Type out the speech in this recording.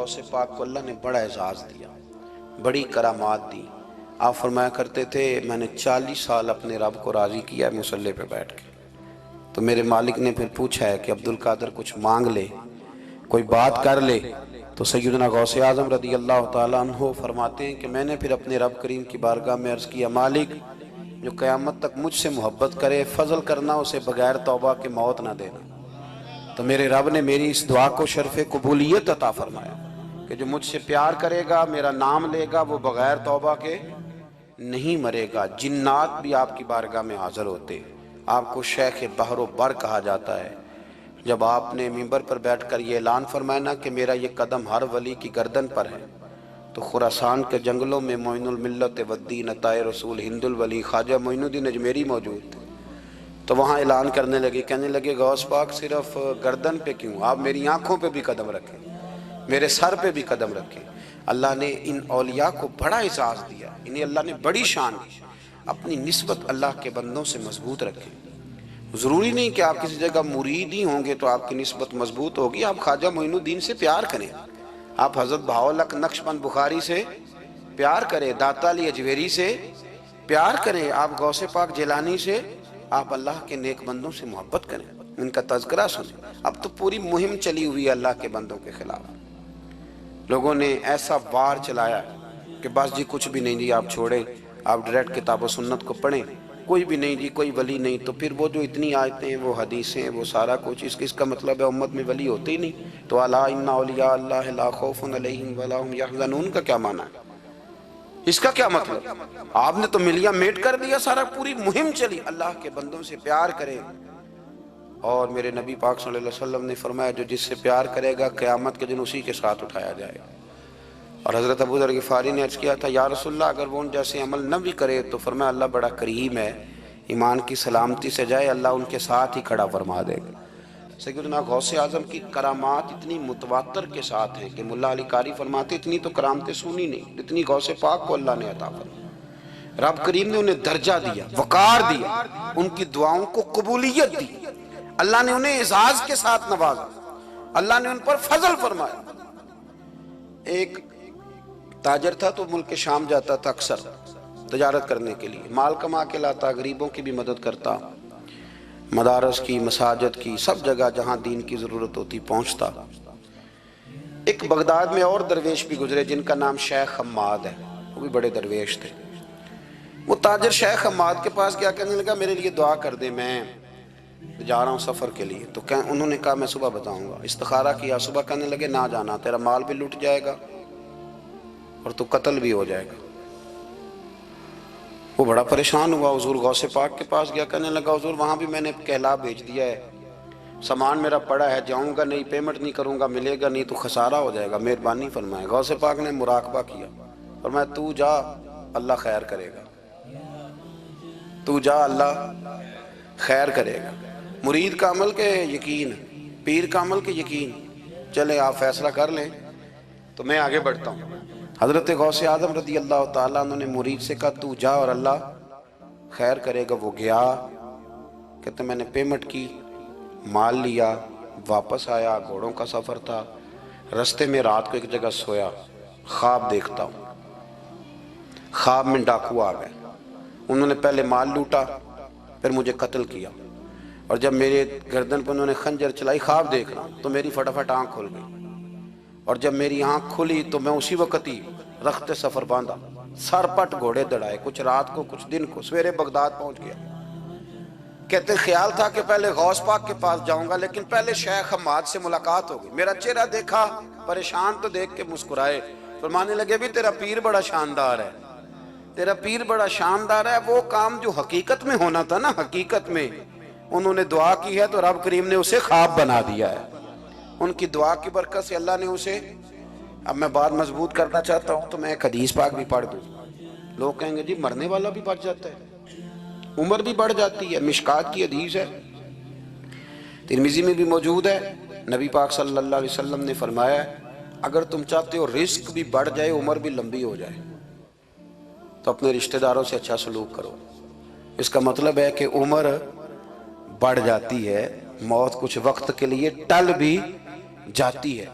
غوث پاک کو اللہ نے بڑا اعزاز دیا، بڑی کرامات دی۔ آپ فرمایا کرتے تھے میں نے 40 سال اپنے رب کو راضی کیا ہے مصلی پہ بیٹھ کے۔ تو میرے مالک نے پھر پوچھا ہے کہ عبدالقادر کچھ مانگ لے، کوئی بات کر لے، تو سیدنا غوث اعظم رضی اللہ تعالیٰ عنہ فرماتے ہیں کہ میں نے پھر اپنے رب کریم کی بارگاہ میں عرض کیا، مالک جو قیامت تک مجھ سے محبت کرے فضل کرنا، اسے بغیر توبہ کے موت نہ دینا۔ تو میرے رب نے میری اس دعا کو شرف قبولیت عطا فرمایا کہ جو مجھ سے پیار کرے گا، میرا نام لے گا، وہ بغیر توبہ کے نہیں مرے گا۔ جنات بھی آپ کی بارگاہ میں حاضر ہوتے، آپ کو شیخ بحر و بر کہا جاتا ہے۔ جب آپ نے منبر پر بیٹھ کر یہ اعلان فرمایا نا کہ میرا یہ قدم ہر ولی کی گردن پر ہے، تو خراسان کے جنگلوں میں معین الملت والدین عطائے رسول ہند الولی خواجہ معین الدین اجمیری موجود تھے۔ تو وہاں اعلان کرنے لگے، کہنے لگے غوث پاک صرف گردن پہ کیوں، آپ میری آنکھوں پہ بھی قدم رکھیں، میرے سر پہ بھی قدم رکھیں۔ اللہ نے ان اولیاء کو بڑا اعزاز دیا، انہیں اللہ نے بڑی شان دی۔ اپنی نسبت اللہ کے بندوں سے مضبوط رکھیں۔ ضروری نہیں کہ آپ کسی جگہ مرید ہی ہوں گے تو آپ کی نسبت مضبوط ہوگی۔ آپ خواجہ معین الدین سے پیار کریں، آپ حضرت بہاؤالحق نقشبند بخاری سے پیار کریں، داتا علی اجویری سے پیار کریں، آپ غوث پاک جیلانی سے، آپ اللہ کے نیک بندوں سے محبت کریں، ان کا تذکرہ سنیں۔ اب تو پوری مہم چلی ہوئی ہے اللہ کے بندوں کے خلاف، لوگوں نے ایسا وار چلایا کہ بس جی کچھ بھی نہیں جی، آپ چھوڑیں، آپ ڈائریکٹ کتاب و سنت کو پڑھیں، کوئی بھی نہیں جی، کوئی ولی نہیں۔ تو پھر وہ جو اتنی آیتیں، وہ حدیثیں، وہ سارا کچھ، اس کا مطلب ہے امت میں ولی ہوتے ہی نہیں۔ تو الا ان اولیاء اللہ لا خوف علیہم ولا هم یحزنون کا کیا معنی ہے؟ اس کا کیا مطلب؟ آپ نے تو ملیاں میٹ کر دیا، سارا پوری مہم چلی۔ اللہ کے بندوں سے پیار کریں، اور میرے نبی پاک صلی اللہ علیہ وسلم نے فرمایا جو جس سے پیار کرے گا قیامت کے دن اسی کے ساتھ اٹھایا جائے گا۔ اور حضرت ابو ذر غفاری نے عرض کیا تھا یا رسول اللہ اگر وہ ان جیسے عمل نہ بھی کرے تو فرمایا اللہ بڑا کریم ہے، ایمان کی سلامتی سے جائے اللہ ان کے ساتھ ہی کھڑا فرما دے گا۔ سیدنا غوث اعظم کی کرامات اتنی متواتر کے ساتھ ہیں کہ ملا علی قاری فرماتے اتنی تو کرامتیں سنی نہیں اتنی غوث پاک کو اللہ نے عطا فرمائی۔ رب کریم نے انہیں درجہ دیا، وقار دیا، ان کی دعاؤں کو قبولیت دی، اللہ نے انہیں اعزاز کے ساتھ نوازا، اللہ نے ان پر فضل فرمایا۔ ایک تاجر تھا تو ملک شام جاتا تھا اکثر تجارت کرنے کے لیے، مال کما کے لاتا، غریبوں کی بھی مدد کرتا، مدارس کی، مساجد کی، سب جگہ جہاں دین کی ضرورت ہوتی پہنچتا۔ ایک بغداد میں اور درویش بھی گزرے جن کا نام شیخ حماد ہے، وہ بھی بڑے درویش تھے۔ وہ تاجر شیخ حماد کے پاس گیا، کہنے لگا میرے لیے دعا کر دے، میں جا رہا ہوں سفر کے لیے۔ تو انہوں نے کہا میں صبح بتاؤں گا۔ استخارہ کیا، صبح کہنے لگے نہ جانا، تیرا مال بھی لٹ جائے گا اور تو قتل بھی ہو جائے گا۔ وہ بڑا پریشان ہوا، حضور غوث پاک کے پاس گیا، کہنے لگا حضور وہاں بھی میں نے کہلا بھیج دیا ہے، سامان میرا پڑا ہے، جاؤں گا نہیں، پیمنٹ نہیں کروں گا، ملے گا نہیں تو خسارہ ہو جائے گا، مہربانی فرمائے۔ غوث پاک نے مراقبہ کیا، فرمایا تو جا اللہ خیر کرے گا، تو جا اللہ خیر کرے گا۔ مرید کا عمل کے یقین، پیر کا عمل کے یقین، چلے آپ فیصلہ کر لیں تو میں آگے بڑھتا ہوں۔ حضرت غوث اعظم رضی اللہ تعالیٰ عنہ نے مرید سے کہا تو جا اور اللہ خیر کرے گا۔ وہ گیا، کہتے میں نے پیمنٹ کی، مال لیا، واپس آیا، گھوڑوں کا سفر تھا، رستے میں رات کو ایک جگہ سویا، خواب دیکھتا ہوں، خواب میں ڈاکو آ گئے، انہوں نے پہلے مال لوٹا پھر مجھے قتل کیا، اور جب میرے گردن پر انہوں نے خنجر چلائی، خواب دیکھ رہا تو میری فٹافٹ آنکھ کھل گئی، اور جب میری آنکھ کھلی تو میں اسی وقت ہی رخت سفر باندھا، سر پٹ گھوڑے دڑائے، کچھ رات کو کچھ دن کو، سویرے بغداد پہنچ گیا۔ کہتے خیال تھا کہ پہلے غوث پاک کے پاس جاؤں گا لیکن پہلے شیخ حماد سے ملاقات ہو گئی، میرا چہرہ دیکھا، پریشان تو دیکھ کے مسکرائے، فرمانے لگے بھی تیرا پیر بڑا شاندار ہے، تیرا پیر بڑا شاندار ہے۔ وہ کام جو حقیقت میں ہونا تھا نا، حقیقت میں انہوں نے دعا کی ہے تو رب کریم نے اسے خواب بنا دیا ہے، ان کی دعا کی برکت سے اللہ نے اسے۔ اب میں بات مضبوط کرنا چاہتا ہوں تو میں ایک حدیث پاک بھی پڑھ دوں، لوگ کہیں گے جی مرنے والا بھی بچ جاتا ہے، عمر بھی بڑھ جاتی ہے، مشکات کی حدیث ہے، ترمذی میں بھی موجود ہے، نبی پاک صلی اللہ علیہ وسلم نے فرمایا اگر تم چاہتے ہو رزق بھی بڑھ جائے، عمر بھی لمبی ہو جائے، تو اپنے رشتہ داروں سے اچھا سلوک کرو۔ اس کا مطلب ہے کہ عمر بڑھ جاتی ہے، موت کچھ وقت کے لیے ٹل بھی جاتی ہے،